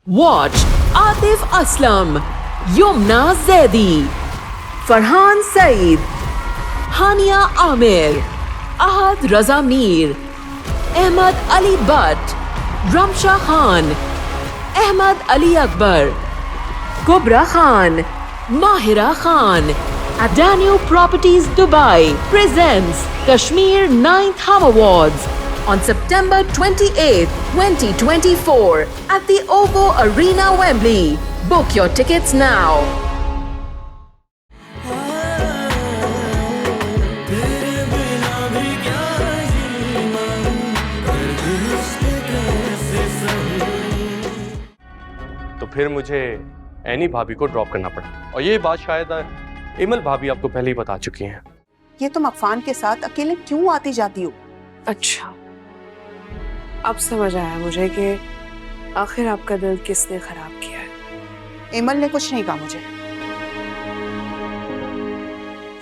Watch Atif Aslam, Yumna Zaidi, Farhan Saeed, Hania Amir, Ahad Raza Mir, Ahmad Ali Butt, Ramsha Khan, Ahmad Ali Akbar, Kubra Khan, Mahira Khan. Danube Properties Dubai presents Kashmir 9th Hum Awards on September 28, 2024 at the OVO Arena, Wembley. Book your tickets now. तो फिर मुझे any भाभी को drop करना पड़ा और ये बात शायद इमल भाभी आपको पहले ही बता चुकी हैं। ये तुम अफान के साथ अकेले क्यों आती जाती हो? अच्छा, अब समझ आया मुझे कि आखिर आपका दिल किसने खराब किया है। इमल ने कुछ नहीं कहा मुझे।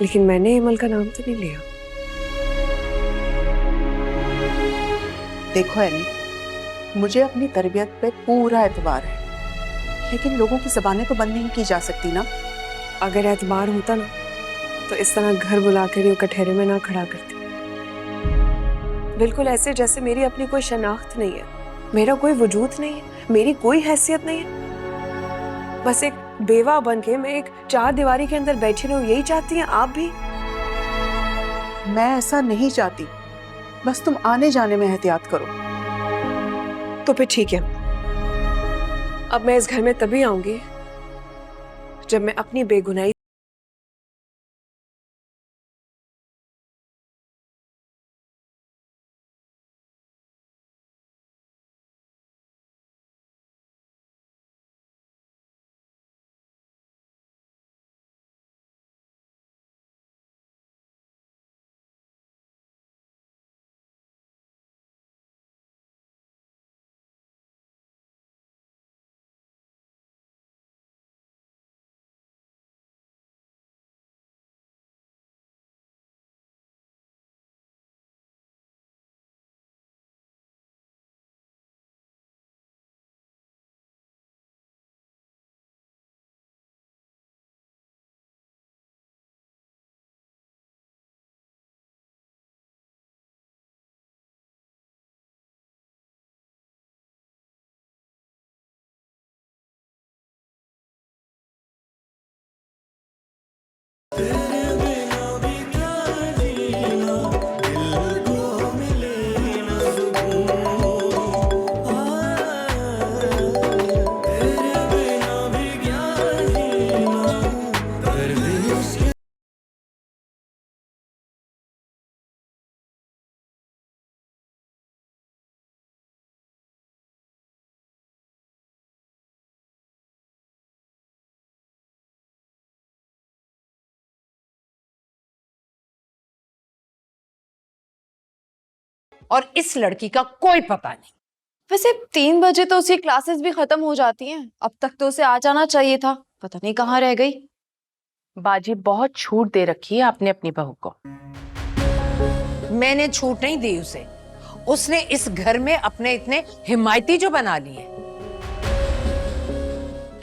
लेकिन मैंने इमल का नाम तो नहीं लिया। देखो एनी, मुझे अपनी तरबियत पे पूरा एतबार है, लेकिन लोगों की ज़बानें तो बंद नहीं की जा सकती ना। अगर एतबार होता ना तो इस तरह घर बुलाकर यूं कटहरे में ना खड़ा करती। बिल्कुल ऐसे जैसे मेरी अपनी कोई शनाख्त नहीं है, मेरा कोई वजूद नहीं है, मेरी कोई हैसियत नहीं है। बस एक बेवा बन के मैं एक चार दीवारी के अंदर बैठी रहूं, यही चाहती हैं आप भी? मैं ऐसा नहीं चाहती, बस तुम आने जाने में एहतियात करो। तो फिर ठीक है, अब मैं इस घर में तभी आऊंगी जब मैं अपनी बेगुनाही और इस लड़की का कोई पता नहीं। वैसे 3 बजे तो उसकी क्लासेस भी खत्म हो जाती हैं। अब तक तो उसे आ जाना चाहिए था, पता नहीं कहाँ रह गई। बाजी बहुत छूट दे रखी है आपने अपनी बहू को। मैंने छूट नहीं दी उसे, उसने इस घर में अपने इतने हिमायती जो बना लिए।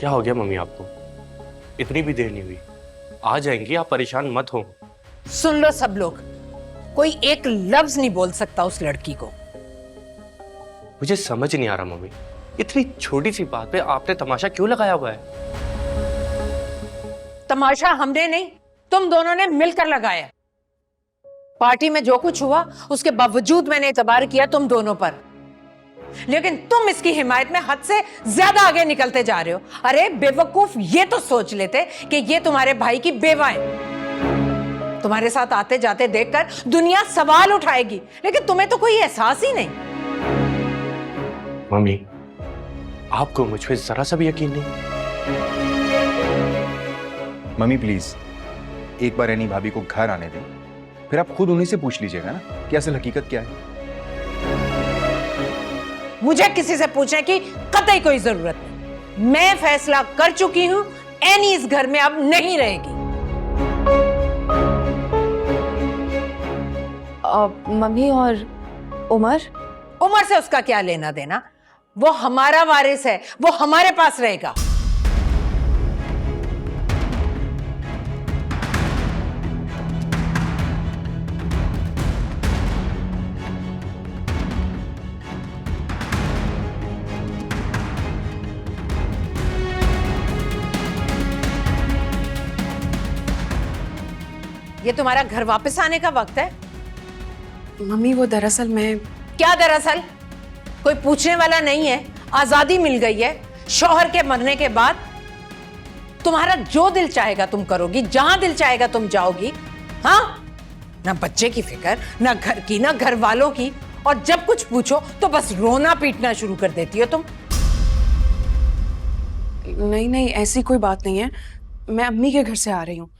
क्या हो गया मम्मी आपको? इतनी भी देर नहीं हुई, आ जाएंगी, आप परेशान मत हो। सुन लो सब लोग, कोई एक लफ्ज नहीं बोल सकता उस लड़की को। मुझे समझ नहीं आ रहा मम्मी, इतनी छोटी सी बात पे आपने तमाशा क्यों लगाया हुआ है? तमाशा हमने नहीं, तुम दोनों ने मिलकर लगाया। पार्टी में जो कुछ हुआ उसके बावजूद मैंने एतबार किया तुम दोनों पर, लेकिन तुम इसकी हिमायत में हद से ज्यादा आगे निकलते जा रहे हो। अरे बेवकूफ, ये तो सोच लेते कि ये तुम्हारे भाई की बेवा है। तुम्हारे साथ आते जाते देखकर दुनिया सवाल उठाएगी, लेकिन तुम्हें तो कोई एहसास ही नहीं। मम्मी, आपको मुझ पे जरा सा भी यकीन नहीं? मम्मी प्लीज एक बार एनी भाभी को घर आने दें, फिर आप खुद उन्हीं से पूछ लीजिएगा ना कि असल हकीकत क्या है। मुझे किसी से पूछने की कतई कोई जरूरत नहीं। मैं फैसला कर चुकी हूं, एनी इस घर में अब नहीं रहेगी। मम्मी और उमर उमर से उसका क्या लेना देना? वो हमारा वारिस है, वो हमारे पास रहेगा। ये तुम्हारा घर वापस आने का वक्त है। मम्मी वो दरअसल मैं क्या दरअसल? कोई पूछने वाला नहीं है, आजादी मिल गई है। शौहर के मरने के बाद तुम्हारा जो दिल चाहेगा तुम करोगी, जहां दिल चाहेगा तुम जाओगी। हाँ, ना बच्चे की फिक्र, ना घर की, ना घर वालों की, और जब कुछ पूछो तो बस रोना पीटना शुरू कर देती हो तुम। नहीं नहीं, ऐसी कोई बात नहीं है। मैं अम्मी के घर से आ रही हूँ।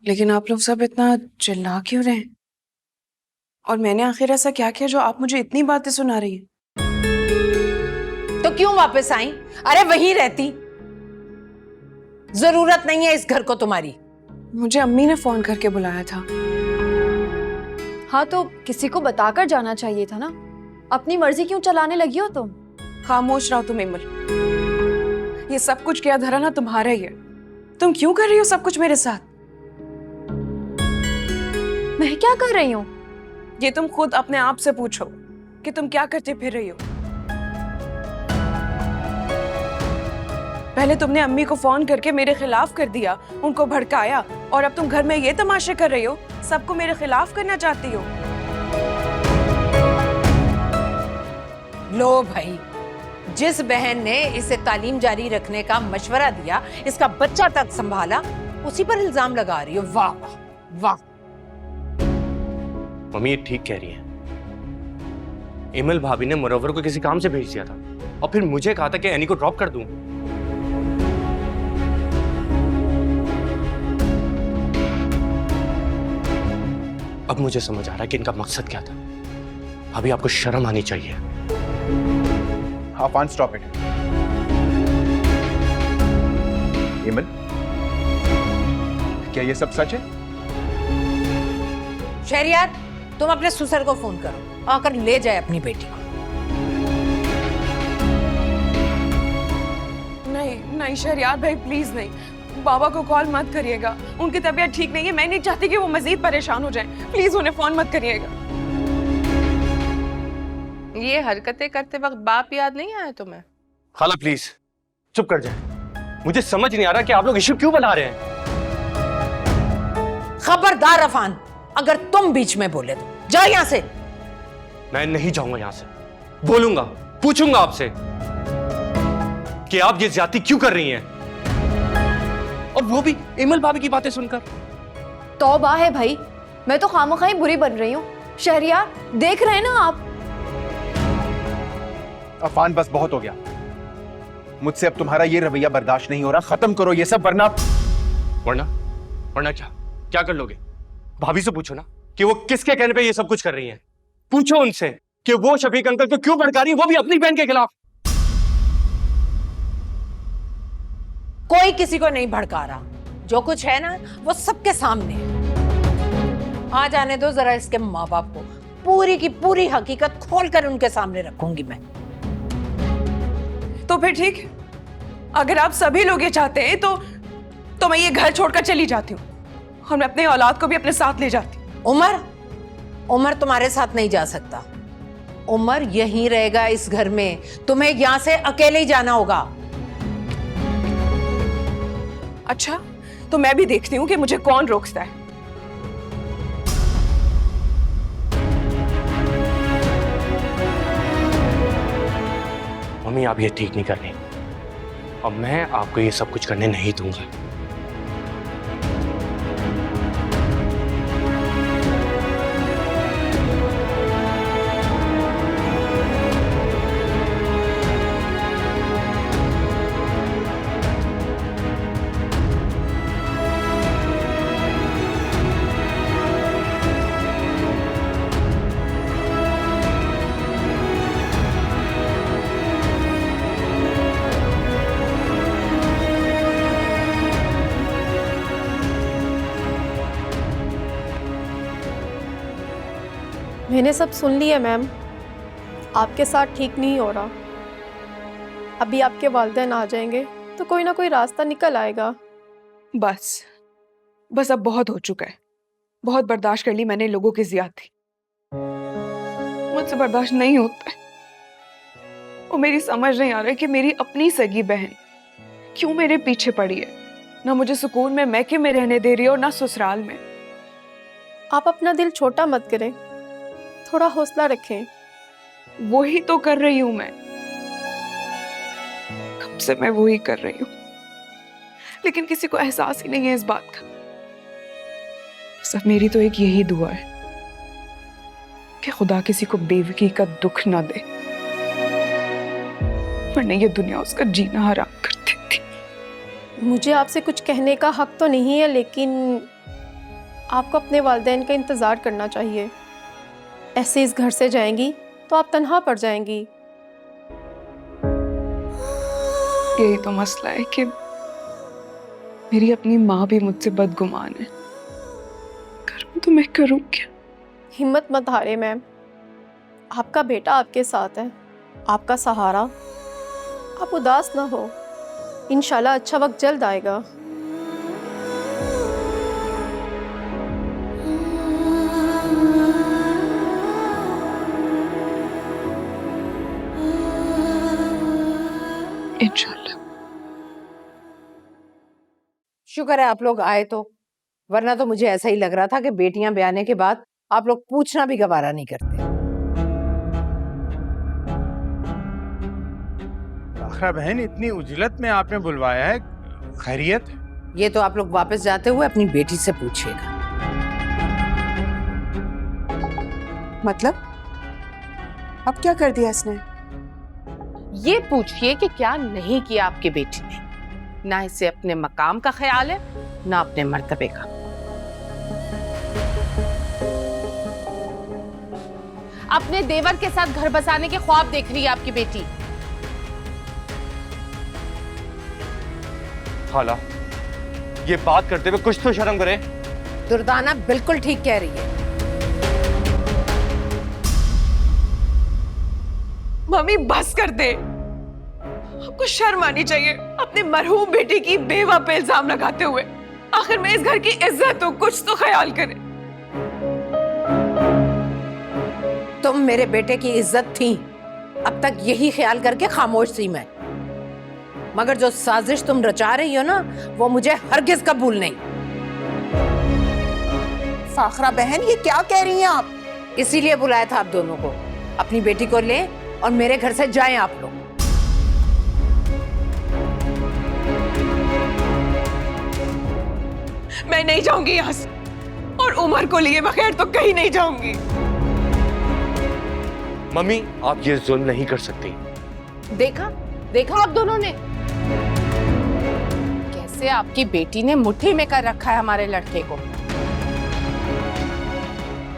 लेकिन आप लोग सब इतना चिल्ला क्यों रहे हैं? और मैंने आखिर ऐसा क्या किया जो आप मुझे इतनी बातें सुना रही हैं? तो क्यों वापस आई? अरे वहीं रहती। जरूरत नहीं है इस घर को तुम्हारी। मुझे अम्मी ने फोन करके बुलाया था। हाँ तो किसी को बताकर जाना चाहिए था ना। अपनी मर्जी क्यों चलाने लगी हो तुम? खामोश रहो तुम इमल। ये सब कुछ क्या धरा ना तुम्हारा ही है। तुम क्यों कर रही हो सब कुछ मेरे साथ? मैं क्या कर रही हूँ? ये तुम खुद अपने आप से पूछो कि तुम क्या करती फिर रही हो। पहले तुमने अम्मी को फोन करके मेरे खिलाफ कर दिया, उनको भड़काया, और अब तुम घर में ये तमाशे कर रही हो, सबको मेरे खिलाफ करना चाहती हो। लो भाई, जिस बहन ने इसे तालीम जारी रखने का मशवरा दिया, इसका बच्चा तक संभाला, उसी पर इल्जाम लगा रही हो। वाह वाह वाह। मम्मी ये ठीक कह रही है। इमल भाभी ने मुनव्वर को किसी काम से भेज दिया था और फिर मुझे कहा था कि एनी को ड्रॉप कर दूं। अब मुझे समझ आ रहा है कि इनका मकसद क्या था। अभी आपको शर्म आनी चाहिए। हाँ फान, स्टॉप इट। इमल, क्या ये सब सच है? शहरियार, तुम अपने ससुर को फोन करो, आकर ले जाए अपनी बेटी को। नहीं नहीं शहरियार भाई, प्लीज नहीं। बाबा को कॉल मत करिएगा, उनकी तबीयत ठीक नहीं है। मैं नहीं चाहती कि वो मजीद परेशान हो जाएं। प्लीज उन्हें फोन मत करिएगा। ये हरकतें करते वक्त बाप याद नहीं आया तुम्हें? खाला प्लीज चुप कर जाए। मुझे समझ नहीं आ रहा कि आप लोग इश्यू क्यों बना रहे हैं। खबरदार अफान, अगर तुम बीच में बोले तो जाओ यहां से। मैं नहीं जाऊंगा यहां से। बोलूंगा, पूछूंगा आपसे कि आप ये ज्यादती क्यों कर रही हैं, और वो भी इमल भाभी की बातें सुनकर। तौबा है भाई, मैं तो खामोखाई बुरी बन रही हूँ। शहरियार, देख रहे हैं ना आप। अफान बस बहुत हो गया। मुझसे अब तुम्हारा ये रवैया बर्दाश्त नहीं हो रहा। खत्म करो ये सब, वरना वरना क्या क्या कर लोगे? भाभी से पूछो ना कि वो किसके कहने पे ये सब कुछ कर रही हैं। पूछो उनसे कि वो शफीक अंकल को क्यों भड़का रही है, वो भी अपनी बहन के खिलाफ। कोई किसी को नहीं भड़का रहा। जो कुछ है ना वो सबके सामने है। आ जाने दो जरा इसके माँ बाप को। पूरी की पूरी हकीकत खोलकर उनके सामने रखूंगी मैं। तो फिर ठीक है, अगर आप सभी लोग ये चाहते हैं तो मैं ये घर छोड़कर चली जाती हूँ और मैं अपने औलाद को भी अपने साथ ले जाती हूँ। उमर तुम्हारे साथ नहीं जा सकता। उमर यहीं रहेगा इस घर में। तुम्हें यहां से अकेले ही जाना होगा। अच्छा, तो मैं भी देखती हूँ कि मुझे कौन रोकता है। मम्मी आप ये ठीक नहीं कर रही, और मैं आपको ये सब कुछ करने नहीं दूंगा। मैंने सब सुन लिया मैम। आपके साथ ठीक नहीं हो रहा। अभी आपके वालिदैन आ जाएंगे तो कोई ना कोई रास्ता निकल आएगा। बस बस अब बहुत हो चुका है। बहुत बर्दाश्त कर ली मैंने लोगों की ज्यादती। मुझसे बर्दाश्त नहीं होता है। वो मेरी समझ नहीं आ रहा है कि मेरी अपनी सगी बहन क्यों मेरे पीछे पड़ी है। ना मुझे सुकून में मैके में रहने दे रही है और ना ससुराल में। आप अपना दिल छोटा मत करें, थोड़ा हौसला रखें। वही तो कर रही हूं मैं, कब से मैं वही कर रही हूं, लेकिन किसी को एहसास ही नहीं है इस बात का। सब मेरी तो एक यही दुआ है कि खुदा किसी को बेवकी का दुख ना दे, वरना ये दुनिया उसका जीना हराम कर देती। मुझे आपसे कुछ कहने का हक तो नहीं है, लेकिन आपको अपने वालिदैन का इंतज़ार करना चाहिए। ऐसे इस घर से जाएंगी तो आप तन्हा पड़ जाएंगी। यही तो मसला है कि मेरी अपनी माँ भी मुझसे बदगुमान है। करूँ तो मैं करूँ क्या? हिम्मत मत हारे मैम, आपका बेटा आपके साथ है, आपका सहारा। आप उदास ना हो, इंशाल्लाह अच्छा वक्त जल्द आएगा। इंशाल्लाह। शुक्र है आप लोग आए तो, वरना तो मुझे ऐसा ही लग रहा था कि बेटियां ब्याने के बाद आप लोग पूछना भी गवारा नहीं करते। आखिर बहन, इतनी उजलत में आपने बुलवाया है, खैरियत? ये तो आप लोग वापस जाते हुए अपनी बेटी से पूछिएगा। मतलब अब क्या कर दिया इसने? ये पूछिए कि क्या नहीं किया आपकी बेटी ने। ना इसे अपने मकाम का ख्याल है, ना अपने मर्तबे का। अपने देवर के साथ घर बसाने के ख्वाब देख रही है आपकी बेटी। खाला, ये बात करते हुए कुछ तो शर्म करे। दुर्दाना बिल्कुल ठीक कह रही है। मम्मी बस कर दे, आपको शर्म आनी चाहिए अपनी मरहूम बेटी की बेवा पे इल्जाम लगाते हुए। आखिर मैं इस घर की इज्जत हूं, कुछ तो ख्याल करे। तुम मेरे बेटे की इज्जत थी, अब तक यही ख्याल करके खामोश थी मैं, मगर जो साजिश तुम रचा रही हो ना, वो मुझे हरगिज कबूल नहीं। फाखरा बहन, ये क्या कह रही हैं आप? इसीलिए बुलाया था आप दोनों को। अपनी बेटी को ले और मेरे घर से जाएं आप लोग। मैं नहीं जाऊंगी यहाँ से, और उमर को लिए बगैर तो कहीं नहीं जाऊंगी। मम्मी, आप ये जुल्म नहीं कर सकती। देखा देखा आप दोनों ने कैसे आपकी बेटी ने मुट्ठी में कर रखा है हमारे लड़के को।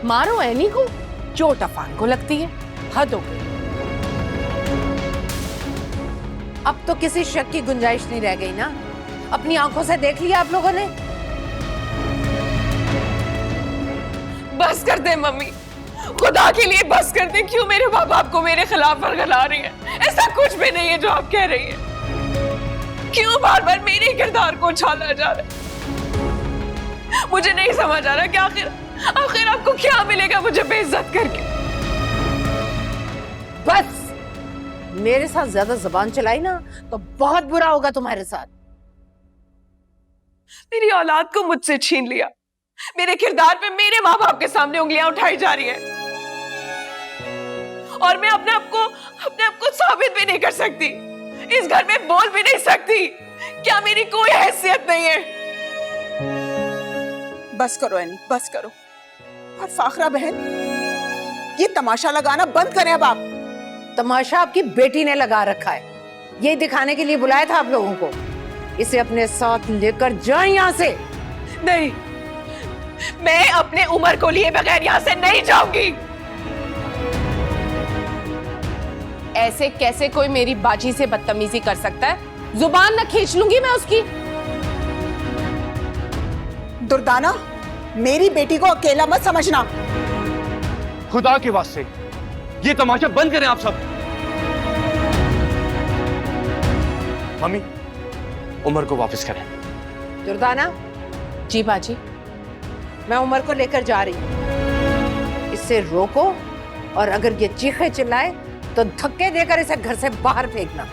मारो एनी को, चोट अफान को लगती है। हद हो गई। अब तो किसी शक की गुंजाइश नहीं रह गई ना। अपनी आंखों से देख लिया आप लोगों ने। बस कर दे मम्मी, खुदा के लिए बस कर दे। क्यों मेरे माँ बाप को मेरे खिलाफ वर्गला रही है? ऐसा कुछ भी नहीं है जो आप कह रही है। क्यों बार बार मेरे किरदार को उछाला जा रहा है? मुझे नहीं समझ आ रहा कि आखिर आपको क्या मिलेगा मुझे बेइज्जत करके। बस मेरे साथ ज्यादा जुबान चलाई ना तो बहुत बुरा होगा तुम्हारे साथ। मेरी औलाद को मुझसे छीन लिया, मेरे किरदार पे मेरे माँ बाप के सामने उंगलियां उठाई जा रही है, और मैं अपने आप को साबित भी नहीं कर सकती। इस घर में बोल भी नहीं सकती। क्या मेरी कोई हैसियत नहीं है? बस करो एनी, बस करो। और फाखरा बहन, ये तमाशा लगाना बंद करें अब आप। तमाशा आपकी बेटी ने लगा रखा है, ये दिखाने के लिए बुलाया था आप लोगों को। इसे अपने साथ लेकर जाएं यहाँ से। नहीं, मैं अपने उमर को लिए बगैर यहाँ से नहीं जाऊंगी। ऐसे कैसे कोई मेरी बाजी से बदतमीजी कर सकता है? जुबान न खींच लूंगी मैं उसकी। दुर्दाना, मेरी बेटी को अकेला मत समझना। खुदा के वास्ते ये तमाशा बंद करें आप सब। मम्मी, उमर को वापस करें। दुर्दाना, जी बाजी। मैं उमर को लेकर जा रही हूँ। इससे रोको और अगर ये चीखे चिल्लाए तो धक्के देकर इसे घर से बाहर फेंकना।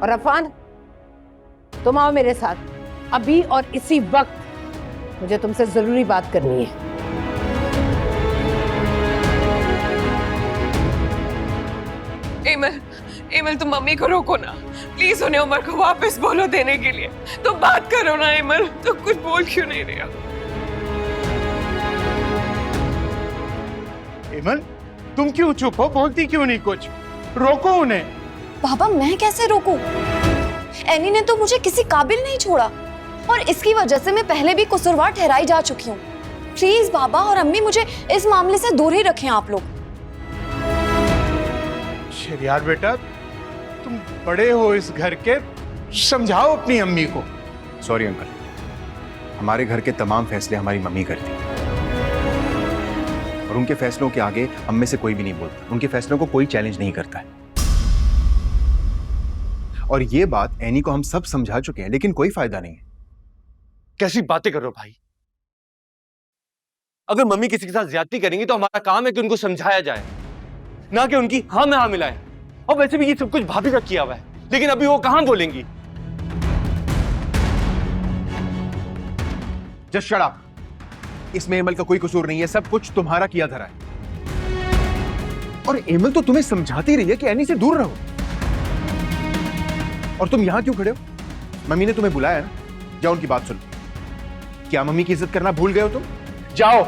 और अफान, तुम आओ मेरे साथ अभी और इसी वक्त। मुझे तुमसे जरूरी बात करनी है। एमल, एमल तुम मम्मी को रोको ना प्लीज, उन्हें उमर को वापस बोलो देने के लिए। तुम बात करो ना एमल, तुम कुछ बोल क्यों नहीं रहे हो? इमल, तुम क्यों चुप हो? बोलती क्यों नहीं कुछ? रोको उन्हें। बाबा मैं कैसे रोकूं? एनी ने तो मुझे किसी काबिल नहीं छोड़ा और इसकी वजह से मैं पहले भी कसूरवार ठहराई जा चुकी हूँ। प्लीज बाबा और अम्मी मुझे इस मामले से दूर ही रखें आप लोग। शरियार बेटा, तुम बड़े हो इस घर के, समझाओ अपनी अम्मी को। सॉरी अंकल, हमारे घर के तमाम फैसले हमारी मम्मी करती है और उनके फैसलों के आगे हम में से कोई भी नहीं बोलता। उनके फैसलों को कोई चैलेंज नहीं करता है। और ये बात एनी को हम सब समझा चुके हैं, लेकिन कोई फायदा नहीं है। कैसी बातें कर रहे हो भाई? अगर मम्मी किसी के साथ ज्यादती करेंगी तो हमारा काम है कि उनको समझाया जाए, ना कि उनकी हाँ में हाँ मिलाए। और वैसे भी ये सब कुछ भाभी का किया हुआ है, लेकिन अभी वो कहां बोलेंगी? Just shut up. इसमें एमल का कोई कसूर नहीं है, सब कुछ तुम्हारा किया धरा है। और एमल तो तुम्हें समझाती रही है कि एनी से दूर रहो, और तुम यहां क्यों खड़े हो? मम्मी ने तुम्हें बुलाया ना, जाओ उनकी बात सुनो। क्या मम्मी की इज्जत करना भूल गए हो तुम? जाओ।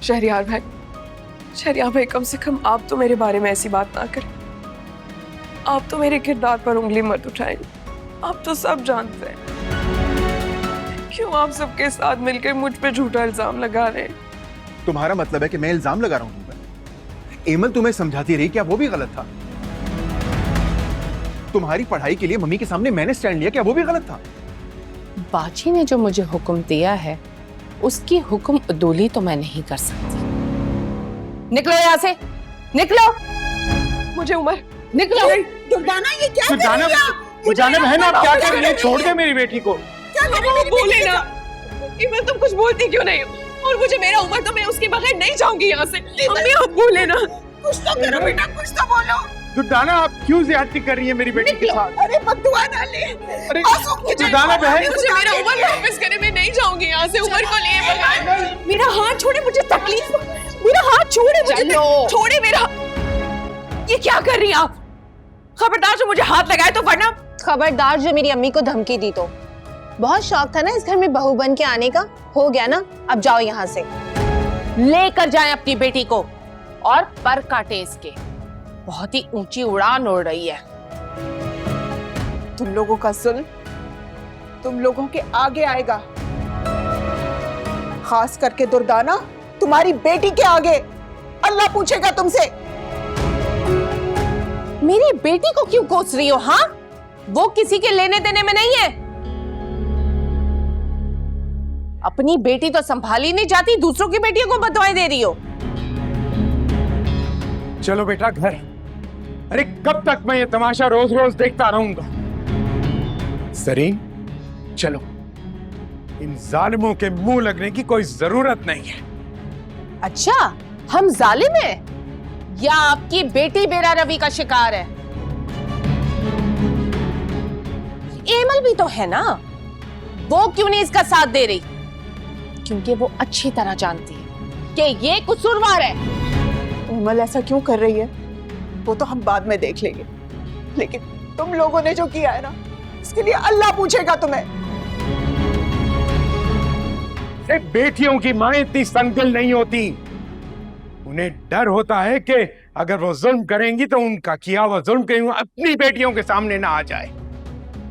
शहरियार भाई, शहरियार भाई, कम से कम आप तो मेरे बारे में ऐसी बात ना करें। आप तो मेरे किरदार पर उंगली मत उठाएं। आप तो सब जानते हैं। क्यों आप सबके साथ मिलकर मुझ पे झूठा इल्जाम लगा रहे हैं? तुम्हारा मतलब है कि मैं इल्जाम लगा रहा हूं तुम पर? एमल तुम्हें समझाती रही, क्या वो भी गलत था? तुम्हारी पढ़ाई के लिए मम्मी के सामने मैंने स्टैंड लिया, क्या वो भी गलत था? बाजी ने जो मुझे हुक्म दिया है उसकी हुक्म अदूली तो मैं नहीं कर सकती। निकलो यहाँ से, निकलो। मुझे उमर, निकलो। दुर्दाना, ये क्या कर दुर्दाना, रही है आप? दुर्दाना बहन, आप क्या कर रही हैं? छोड़ दे मेरी बेटी को। क्या कर रही है? बोले ना इमल, तुम कुछ बोलती क्यों नहीं हो? और मुझे मेरा उमर, तो मैं उसके बगैर नहीं जाऊंगी यहाँ से। मम्मी आप बोले ना, कुछ तो करो बेटा, कुछ तो बोलो। दुर्दाना, आप क्यों ज्यादती कर रही है मेरी बेटी के साथ? अरे बद्दुआ ना ले। अरे मुझे दुर्दाना बहन, मुझे मेरा उमर वापस करे, मैं नहीं जाऊंगी यहाँ से उमर को लिए बगैर। मेरा हाथ छोड़े, मुझे तकलीफ, मेरा हाथ छोड़े, मुझे छोड़े मेरा। ये क्या कर रही हैं आप? खबरदार जो मुझे हाथ लगाए तो, वरना। खबरदार जो मेरी अम्मी को धमकी दी तो। बहुत शौक था ना इस घर में बहू बन के आने का, हो गया ना, अब जाओ यहाँ से। लेकर जाएं अपनी बेटी को और पर काटे इसके। बहुत ही ऊंची उड़ान उड़ रही है। तुम लोगों का जुल्म तुम लोगों के आगे आएगा, खास करके दुर्दाना, तुम्हारी बेटी के आगे। अल्लाह पूछेगा तुमसे। मेरी बेटी को क्यों कोस रही हो? हाँ, वो किसी के लेने देने में नहीं है। अपनी बेटी तो संभाली नहीं जाती, दूसरों की बेटियों को बदवाएं दे रही हो। चलो बेटा घर। अरे कब तक मैं ये तमाशा रोज रोज देखता रहूंगा? सरीन, चलो। इन जालिमों के मुंह लगने की कोई जरूरत नहीं है। अच्छा, हम जालिम हैं या आपकी बेटी बेरा रवि का शिकार है? एमल भी तो है ना, वो क्यों नहीं इसका साथ दे रही? क्योंकि वो अच्छी तरह जानती है कि ये कसूरवार है। एमल ऐसा क्यों कर रही है वो तो हम बाद में देख लेंगे, लेकिन तुम लोगों ने जो किया है ना, इसके लिए अल्लाह पूछेगा तुम्हें। बेटियों की मां इतनी संगल नहीं होती। उन्हें डर होता है कि अगर वो जुल्म करेंगी तो उनका किया हुआ जुल्म कहीं अपनी बेटियों के सामने ना आ जाए।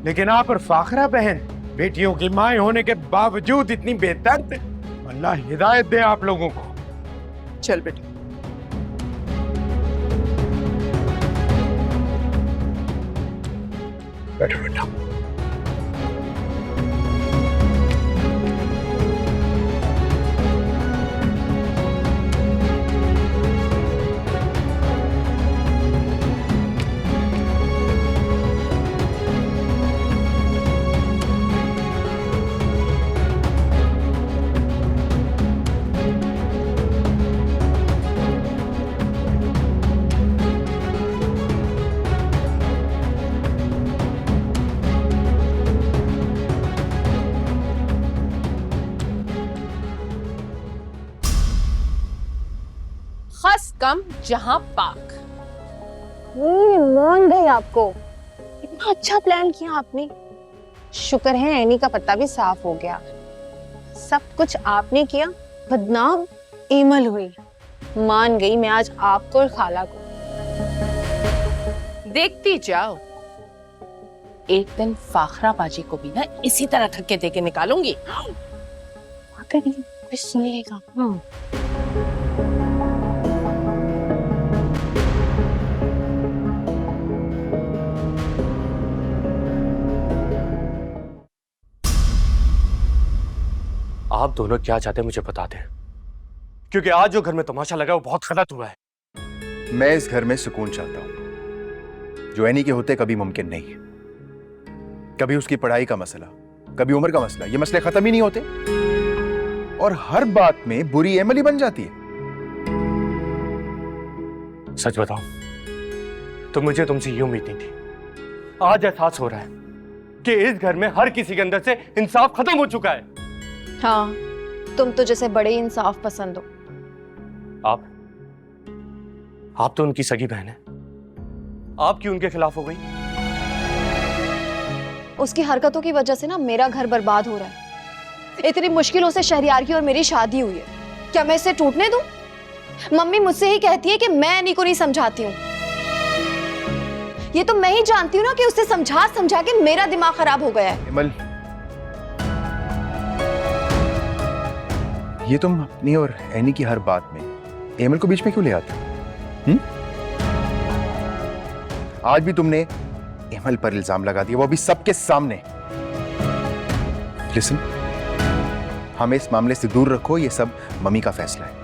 लेकिन आप और फाखरा बहन बेटियों की मां होने के बावजूद इतनी बेदर्द। अल्लाह हिदायत दे आप लोगों को। चल बेटा। बैठो बेटा। खस कम जहां पाक। मान गई आपको, इतना अच्छा प्लान किया आपने। शुक्र है एनी का पत्ता भी साफ हो गया। सब कुछ आपने किया, बदनाम एमल हुई। मान गई मैं आज आपको और खाला को। देखती जाओ, एक दिन फाखरा बाजी को भी ना इसी तरह धक्के देके निकालूंगी। अगर ये सुन लेगा। आप दोनों क्या चाहते हैं मुझे बता दें, क्योंकि आज जो घर में तमाशा लगा वो बहुत गलत हुआ है। मैं इस घर में सुकून चाहता हूं, जो एनी के होते कभी मुमकिन नहीं है। कभी उसकी पढ़ाई का मसला, कभी उम्र का मसला, ये मसले खत्म ही नहीं होते और हर बात में बुरी एमल ही बन जाती है। सच बताऊं तो मुझे तुमसे ये उम्मीद नहीं थी। आज एहसास हो रहा है कि इस घर में हर किसी के अंदर से इंसाफ खत्म हो चुका है। हाँ, तुम तो जैसे बड़े इंसाफ पसंद हो। आप तो उनकी सगी बहन है, आप क्यों उनके खिलाफ हो गई? उसकी हरकतों की वजह से ना मेरा घर बर्बाद हो रहा है। इतनी मुश्किलों से शहरियार की और मेरी शादी हुई है, क्या मैं इसे टूटने दूं? मम्मी मुझसे ही कहती है कि मैं एनी को नहीं समझाती हूँ। ये तो मैं ही जानती हूँ ना कि उसे समझा समझा के मेरा दिमाग खराब हो गया है। एमल, ये तुम अपनी और एनी की हर बात में एमल को बीच में क्यों ले आते हो? आज भी तुमने एमल पर इल्जाम लगा दिया, वो भी सबके सामने। लिसन, हमें इस मामले से दूर रखो, ये सब मम्मी का फैसला है।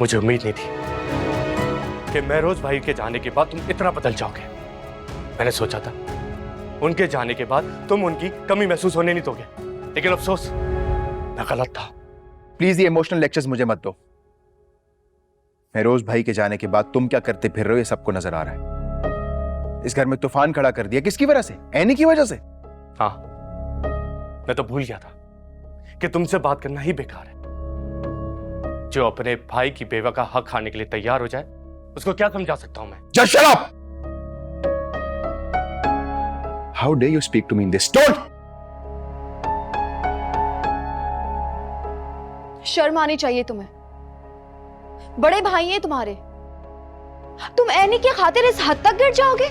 मुझे उम्मीद नहीं थी कि महरोज भाई के जाने के बाद तुम इतना बदल जाओगे। मैंने सोचा था उनके जाने के बाद तुम उनकी कमी महसूस होने नहीं दोगे, लेकिन अफसोस मैं गलत था। प्लीज ये इमोशनल लेक्चर्स मुझे मत दो। महरोज भाई के जाने के बाद तुम क्या करते फिर रहे हो ये सबको नजर आ रहा है। इस घर में तूफान खड़ा कर दिया, किसकी वजह से? एनी की वजह से। हाँ, मैं तो भूल गया था कि तुमसे बात करना ही बेकार है। जो अपने भाई की बेवा का हक खाने के लिए तैयार हो जाए उसको क्या समझा सकता हूं मैं? Just shut up! How dare you speak to me in this tone? शर्म आनी चाहिए तुम्हें। बड़े भाई हैं तुम्हारे, तुम एनी की खातिर इस हद तक गिर जाओगे?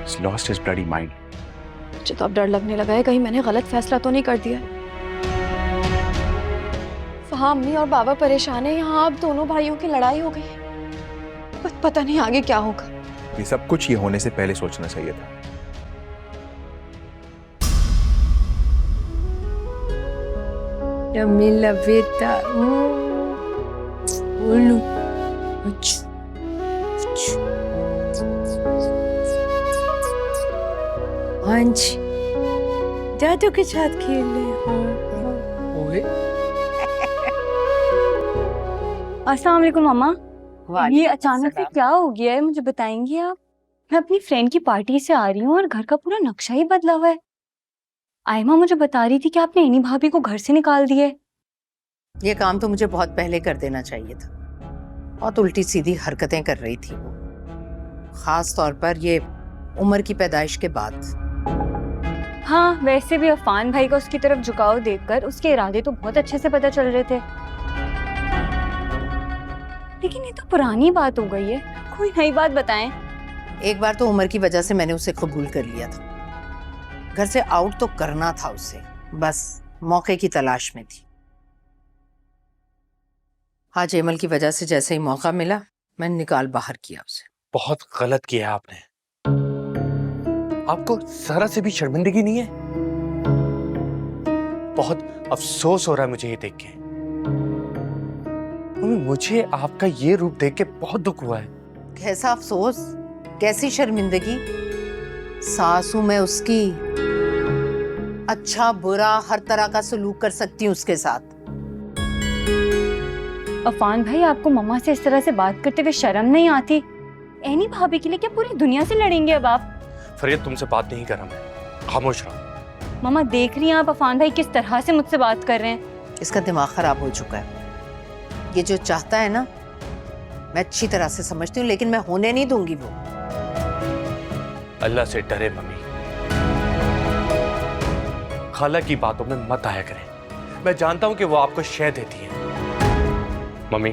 He's lost his bloody mind. मुझे तो अब डर लगने लगा है कहीं मैंने गलत फैसला तो नहीं कर दिया। वहां अम्मी और बाबा परेशान है, यहाँ अब दोनों भाइयों की लड़ाई हो गई। पता नहीं आगे क्या होगा। ये सब कुछ ये होने से पहले सोचना चाहिए था। दादू के साथ खेल ले। अस्सलाम वालेकुम मामा। ये अचानक से क्या हो गया है, मुझे बताएंगी आप? मैं अपनी फ्रेंड की पार्टी से आ रही हूँ और घर का पूरा नक्शा ही बदला हुआ है। आयमा मुझे बता रही थी कि आपने एनी भाभी को घर से निकाल दिया है। ये काम तो मुझे बहुत पहले कर देना चाहिए था। बहुत उल्टी सीधी हरकतें कर रही थी वो, खास तौर पर ये उम्र की पैदाइश के बाद। हाँ, वैसे भी अफान भाई का उसकी तरफ झुकाव देखकर उसके इरादे तो बहुत अच्छे से पता चल रहे थे। लेकिन ये तो पुरानी बात हो गई है, कोई नई बात बताएं। एक बार तो उम्र की वजह से मैंने उसे कबूल कर लिया था। घर से आउट तो करना था उसे, बस मौके की तलाश में थी। आज एमल की वजह से जैसे ही मौका मिला मैंने निकाल बाहर किया उसे। बहुत गलत किया आपने। आपको जरा से भी शर्मिंदगी नहीं है? बहुत अफसोस हो रहा है मुझे ये देख के। मुझे आपका ये रूप देख के बहुत दुख हुआ है। कैसा अफसोस, कैसी शर्मिंदगी? सासू मैं उसकी, अच्छा बुरा हर तरह का सलूक कर सकती हूँ उसके साथ। अफान भाई, आपको मम्मा से इस तरह से बात करते हुए शर्म नहीं आती? एनी भाभी के लिए क्या पूरी दुनिया से लड़ेंगे अब आप? फरीद, तुमसे बात नहीं कर रहा मैं, खामोश रहो। मम्मा देख रही हैं आप अफान भाई किस तरह से मुझसे बात कर रहे हैं। इसका दिमाग खराब हो चुका है। ये जो चाहता है ना, मैं अच्छी तरह से समझती हूँ, लेकिन मैं होने नहीं दूंगी वो। अल्लाह से डरे मम्मी, खाला की बातों में मत आया करें। मैं जानता हूं कि वो आपको शय देती है। मम्मी,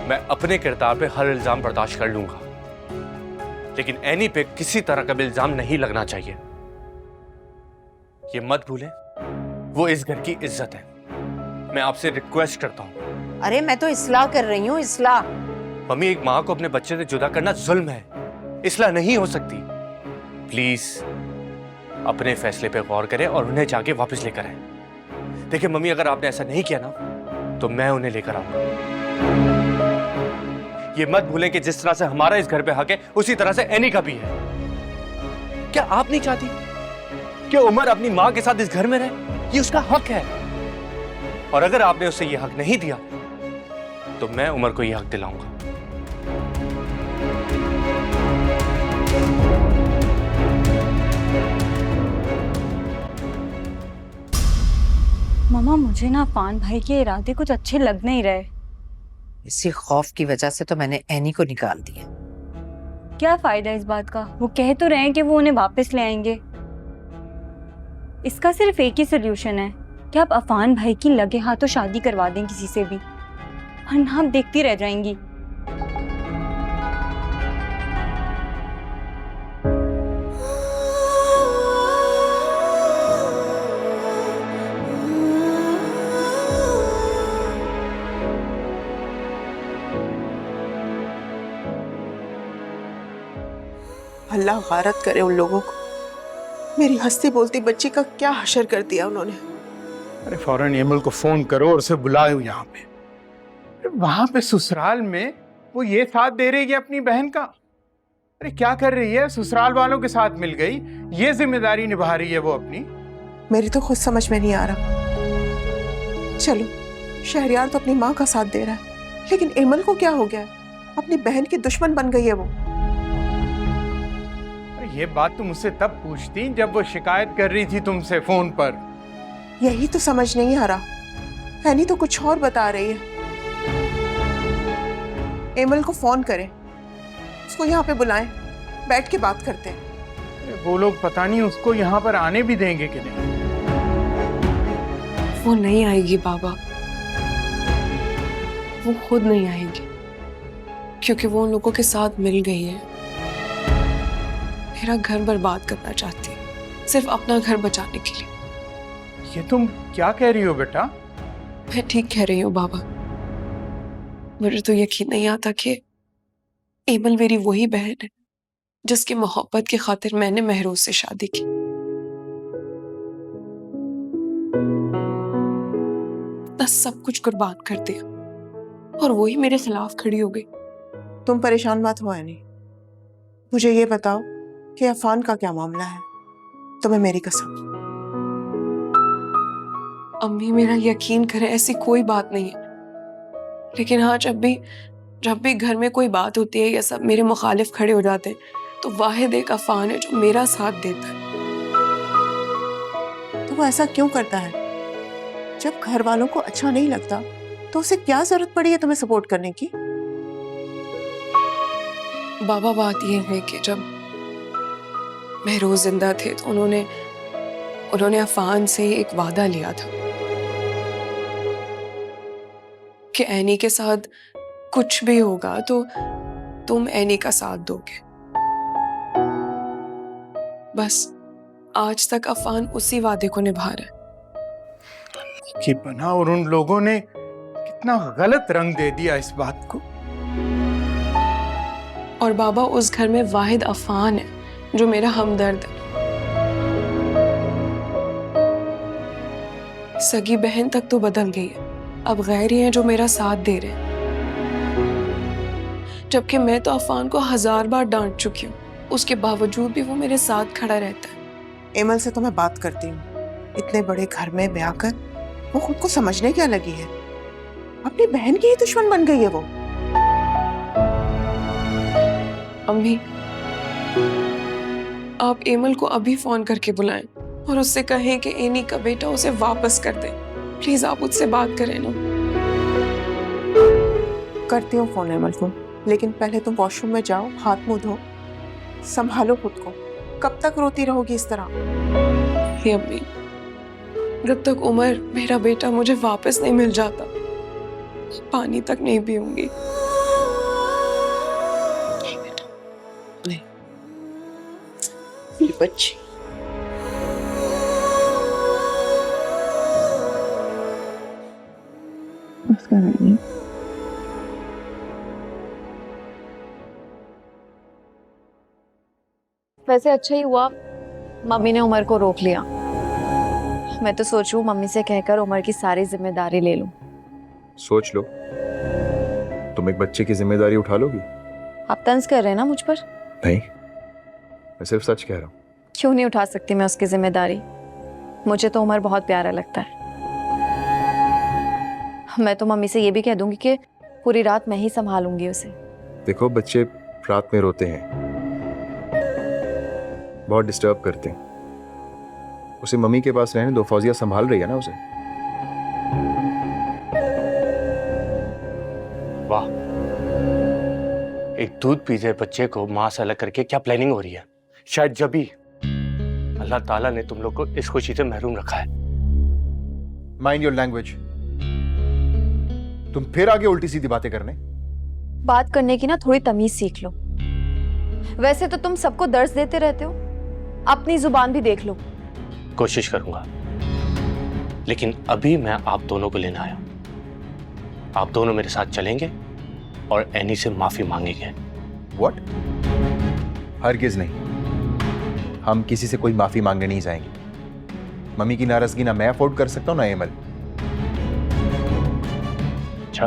मैं अपने किरदार पे हर इल्जाम बर्दाश्त कर लूंगा, लेकिन एनी पे किसी तरह का भी इल्जाम नहीं लगना चाहिए। ये मत भूलें, वो इस घर की इज्जत है। मैं आपसे रिक्वेस्ट करता हूं। अरे मैं तो इस्लाह कर रही हूँ, इस्लाह। मम्मी, एक माँ को अपने बच्चे से जुदा करना जुल्म है, इस्लाह नहीं हो सकती। प्लीज अपने फैसले पे गौर करें और उन्हें जाके वापस लेकर आए। देखिए मम्मी, अगर आपने ऐसा नहीं किया ना तो मैं उन्हें लेकर आऊंगा। ये मत भूलें कि जिस तरह से हमारा इस घर पे हक है, उसी तरह से एनी का भी है। क्या आप नहीं चाहती कि उमर अपनी माँ के साथ इस घर में रहे? ये उसका हक है, और अगर आपने उसे ये हक नहीं दिया तो मैं उमर को ये हक दिलाऊंगा। मम्मा मुझे ना अफान भाई के इरादे कुछ अच्छे लग नहीं रहे। इसी खौफ की वजह से तो मैंने एनी को निकाल दिया। क्या फायदा इस बात का? वो कह तो रहे हैं कि वो उन्हें वापस ले आएंगे। इसका सिर्फ एक ही सोल्यूशन है कि आप अफान भाई की लगे हाथों शादी करवा दें किसी से भी, वरना आप देखती रह जाएंगी। अल्लाह गारत करे उन लोगों को। मेरी हंसती बोलती बच्ची का क्या हशर कर दिया उन्होंने। अरे फौरन एमल को फोन करो और उसे बुलाओ यहाँ पे। वहां पे ससुराल में वो ये साथ दे रही है अपनी बहन का। अरे क्या कर रही है? ससुराल वालों के साथ मिल गई, ये जिम्मेदारी निभा रही है वो अपनी। मेरी तो खुद समझ में नहीं आ रहा। चलो, शहरयार तो अपनी माँ का साथ दे रहा है, लेकिन एमल को क्या हो गया? अपनी बहन की दुश्मन बन गई है वो। ये बात तुम मुझसे तब पूछती जब वो शिकायत कर रही थी तुमसे फोन पर। यही तो समझ नहीं आ रहा। एनी तो कुछ और बता रही है। एमल को फोन करें, उसको यहाँ पे बुलाएं, बैठ के बात करते हैं। वो लोग पता नहीं उसको यहाँ पर आने भी देंगे कि नहीं। वो नहीं आएगी बाबा, वो खुद नहीं आएगी, क्योंकि वो उन लोगों के साथ मिल गई है। मेरा घर बर्बाद करना चाहती है, सिर्फ अपना घर बचाने के लिए। ये तुम क्या कह रही हो बेटा? मैं ठीक कह रही हूँ बाबा। मुझे तो यकीन नहीं आता कि एमल मेरी वही बहन है जिसकी मोहब्बत की खातिर मैंने महरोज से शादी की। इतना सब कुछ कुर्बान कर दिया और वही मेरे खिलाफ खड़ी हो गई। तुम परेशान मत हो एनी। मुझे ये बताओ कि अफान का क्या मामला है? तुम्हें मेरी कसम। अम्मी मेरा यकीन करें, ऐसी कोई बात नहीं है, लेकिन हाँ जब भी घर में कोई बात होती है या सब मेरे मुखालिफ खड़े हो जाते हैं, तो वाहिद एक अफान है जो मेरा साथ देता है। तो वो ऐसा क्यों करता है? जब घर वालों को अच्छा नहीं लगता तो उसे क्या जरूरत पड़ी है तुम्हें सपोर्ट करने की? बाबा बात यह है कि जब महरोज जिंदा थे तो उन्होंने अफान से एक वादा लिया था कि एनी के साथ कुछ भी होगा तो तुम एनी का साथ दोगे। बस आज तक अफान उसी वादे को निभा रहा है। कि बना और उन लोगों ने कितना गलत रंग दे दिया इस बात को। और बाबा उस घर में वाहिद अफान है जो मेरा हमदर्द है। सगी बहन तक तो बदल गई है, अब गैर ही हैं जो मेरा साथ दे रहे हैं, जबकि मैं तो अफान को 1000 बार डांट चुकी हूँ, उसके बावजूद भी वो मेरे साथ खड़ा रहता है। एमल से तो मैं बात करती हूँ, इतने बड़े घर में ब्याह कर वो खुद को समझने क्या लगी है, अपनी बहन की ही दुश्मन बन गई है वो। अम्मी, आप एमल को अभी फोन करके बुलाएं और उससे कहें कि एनी का बेटा उसे वापस कर दे। प्लीज आप उससे बात करें ना। करती हूँ फोन एमल को, लेकिन पहले तुम वॉशरूम में जाओ, हाथ मुंह धो, संभालो खुद को। कब तक रोती रहोगी इस तरह? हे अम्मी, जब तक उमर मेरा बेटा मुझे वापस नहीं मिल जाता, पानी तक नहीं पीऊंगी। नहीं मेरी बच्ची। वैसे अच्छा ही हुआ मम्मी ने उमर को रोक लिया। मैं तो सोचूं मम्मी से कहकर उमर की सारी जिम्मेदारी ले लूं। सोच लो, तुम एक बच्चे की जिम्मेदारी उठा लोगी? आप तंज कर रहे हैं ना मुझ पर? नहीं, मैं सिर्फ सच कह रहा हूँ। क्यों नहीं उठा सकती मैं उसकी जिम्मेदारी? मुझे तो उमर बहुत प्यारा लगता है। मैं तो मम्मी से ये भी कह दूंगी कि पूरी रात मैं ही संभालूंगी उसे। देखो, बच्चे रात में रोते हैं, बहुत डिस्टर्ब करते हैं, उसे मम्मी के पास रहने दो, फौजिया संभाल रही है ना उसे। वाह, एक दूध पीते बच्चे को मां से अलग करके क्या प्लानिंग हो रही है। शायद जब भी अल्लाह ताला ने तुम लोग को इस खुशी से महरूम रखा है। Mind your language. तुम फिर आगे उल्टी सीधी बातें करने। बात करने की ना थोड़ी तमीज सीख लो। वैसे तो तुम सबको दर्द देते रहते हो, अपनी जुबान भी देख लो। कोशिश करूंगा, लेकिन अभी मैं आप दोनों को लेने आया हूं। आप दोनों मेरे साथ चलेंगे और एनी से माफी मांगेंगे। व्हाट? हरगिज नहीं, हम किसी से कोई माफी मांगने नहीं जाएंगे। मम्मी की नाराजगी ना मैं अफोर्ड कर सकता हूं ना एमल। अच्छा,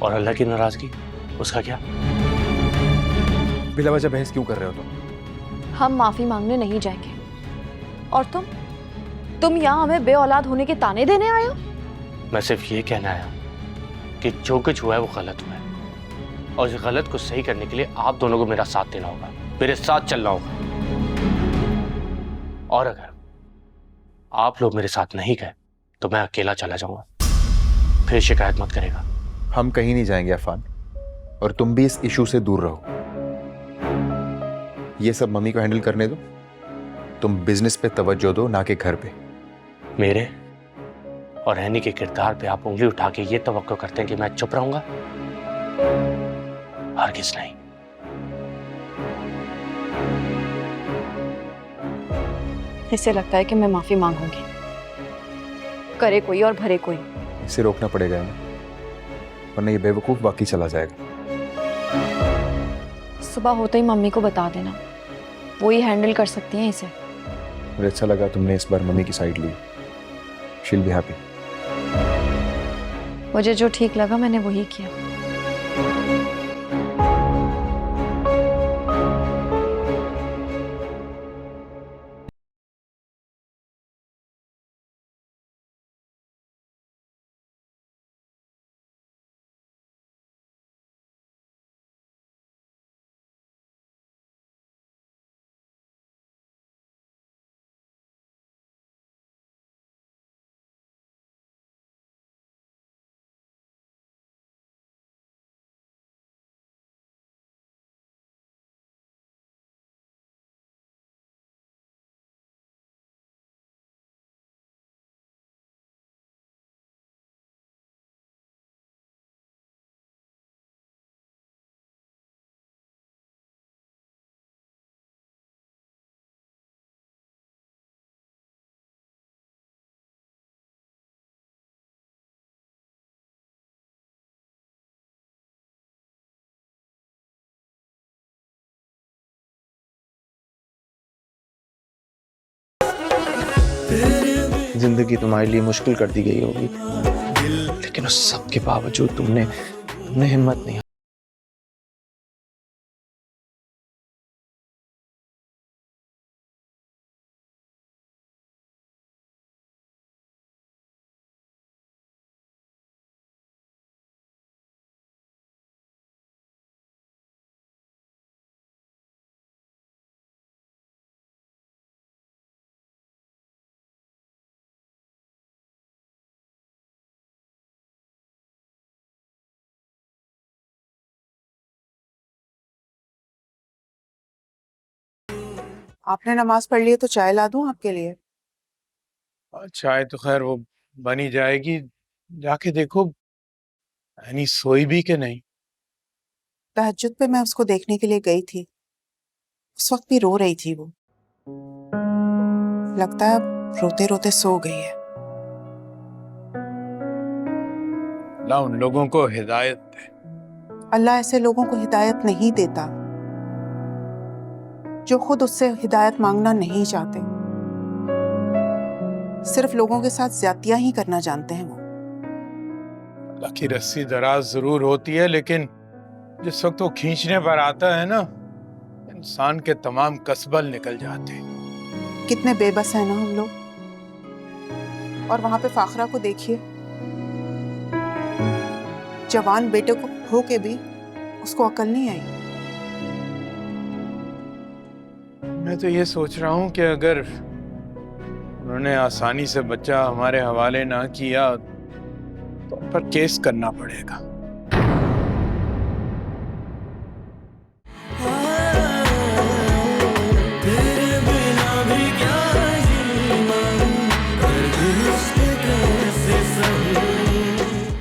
और अल्लाह की नाराजगी, उसका क्या? बिला वजह बहस क्यों कर रहे हो तुम? हम माफी मांगने नहीं जाएंगे। और तुम यहाँ हमें बे औलाद होने के ताने देने आए हो? मैं सिर्फ ये कहना आया कि जो कुछ हुआ है वो गलत हुआ है, और इस गलत को सही करने के लिए आप दोनों को मेरा साथ देना होगा, मेरे साथ चलना होगा। और अगर आप लोग मेरे साथ नहीं गए तो मैं अकेला चला जाऊंगा, फिर शिकायत मत करेगा। हम कहीं नहीं जाएंगे अफान, और तुम भी इस इशू से दूर रहो। ये सब मम्मी को हैंडल करने दो, तुम बिजनेस पे तवज्जो दो, ना कि घर पे। मेरे और हैनी के किरदार पे आप उंगली उठा के ये तवक्को करते हैं कि मैं चुप रहूंगा? हरगिज़ नहीं। इससे लगता है कि मैं माफी मांगूंगी, करे कोई और भरे कोई। इसे रोकना पड़ेगा हमें, वरना ये बेवकूफ बाकी चला जाएगा। सुबह होते ही मम्मी को बता देना, वो ही हैंडल कर सकती हैं इसे। मुझे अच्छा लगा तुमने इस बार मम्मी की साइड ली। She will be happy. मुझे जो ठीक लगा मैंने वही किया। जिंदगी तुम्हारे लिए मुश्किल कर दी गई होगी, लेकिन उस सब के बावजूद तुमने हिम्मत नहीं। आपने नमाज पढ़ ली है तो चाय ला दूं आपके लिए? चाय तो खैर वो बनी जाएगी, जाके देखो यानी सोई भी कि नहीं। तहज्जुद पे मैं उसको देखने के लिए गई थी, उस वक्त भी रो रही थी वो। लगता है अब रोते रोते सो गई है। अल्लाह उन लोगों को हिदायत दे। अल्लाह ऐसे लोगों को हिदायत नहीं देता जो खुद उससे हिदायत मांगना नहीं चाहते, सिर्फ लोगों के साथ ज्यादतियां ही करना जानते हैं वो। अल्लाह की रस्सी दराज जरूर होती है, लेकिन जिस वक्त वो खींचने पर आता है ना, इंसान के तमाम कसबल निकल जाते हैं। कितने बेबस हैं ना हम लोग। और वहां पे फाखरा को देखिए, जवान बेटे को हो के भी उसको अकल नहीं आई। मैं तो ये सोच रहा हूँ कि अगर उन्होंने आसानी से बच्चा हमारे हवाले ना किया तो उन पर केस करना पड़ेगा।